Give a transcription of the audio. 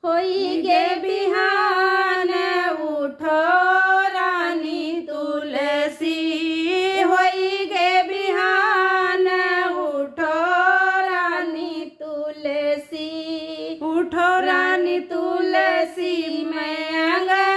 होई गे बिहान उठो रानी तुलसी, होई गे बिहान उठो रानी तुलसी, उठो रानी तुलसी मैं